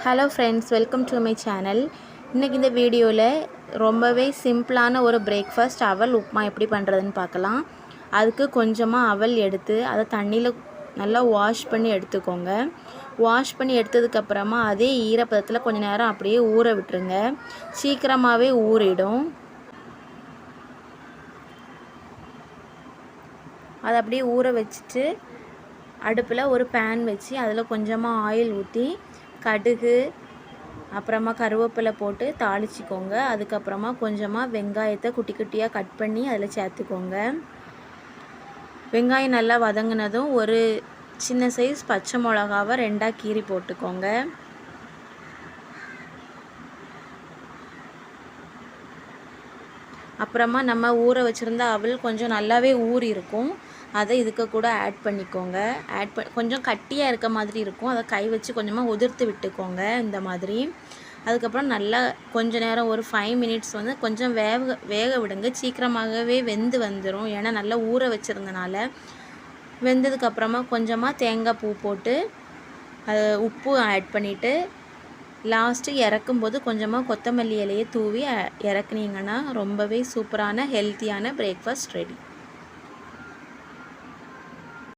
Hello friends, welcome to my channel. இன்றைக்கி இந்த வீடியோவில் ரொம்பவே சிம்பிளான ஒரு பிரேக்ஃபாஸ்ட் அவல் உப்புமா எப்படி பண்ணுறதுன்னு பார்க்கலாம். அதுக்கு கொஞ்சமாக அவல் எடுத்து அதை தண்ணியில் நல்லா வாஷ் பண்ணி எடுத்துக்கோங்க. வாஷ் பண்ணி எடுத்ததுக்கப்புறமா அதே ஈரப்பதத்தில் கொஞ்சம் நேரம் அப்படியே ஊற விட்டுருங்க. சீக்கிரமாகவே ஊறிடும். அதை அப்படியே ஊற வச்சுட்டு அடுப்பில் ஒரு பேன் வச்சு அதில் கொஞ்சமாக ஆயில் ஊற்றி கடுகு அப்புறமா கருவேப்பிலை போட்டு தாளிச்சிக்கோங்க. அதுக்கப்புறமா கொஞ்சமாக வெங்காயத்தை குட்டி குட்டியாக கட் பண்ணி அதில் சேர்த்துக்கோங்க. வெங்காயம் நல்லா வதங்கினதும் ஒரு சின்ன சைஸ் பச்சை மிளகாவை 2ஆக கீறி போட்டுக்கோங்க. அப்புறமா நம்ம ஊற வச்சுருந்த அவல் கொஞ்சம் நல்லாவே ஊறி இருக்கும். அதை இதுக்கு கூட ஆட் பண்ணிக்கோங்க. கொஞ்சம் கட்டியாக இருக்க மாதிரி இருக்கும். அதை கை வச்சு கொஞ்சமாக உதிர்த்து விட்டுக்கோங்க இந்த மாதிரி. அதுக்கப்புறம் நல்லா கொஞ்சம் நேரம் ஒரு 5 மினிட்ஸ் கொஞ்சம் வேக விடுங்க. சீக்கிரமாகவே வெந்து வந்துடும். ஏன்னா நல்லா ஊற வச்சுருந்தனால. வெந்ததுக்கப்புறமா கொஞ்சமாக தேங்காய் பூ போட்டு அது உப்பு ஆட் பண்ணிவிட்டு லாஸ்ட்டு இறக்கும்போது கொஞ்சமாக கொத்தமல்லி இலையை தூவி இறக்குனீங்கன்னா ரொம்பவே சூப்பரான ஹெல்த்தியான பிரேக்ஃபாஸ்ட் ரெடி.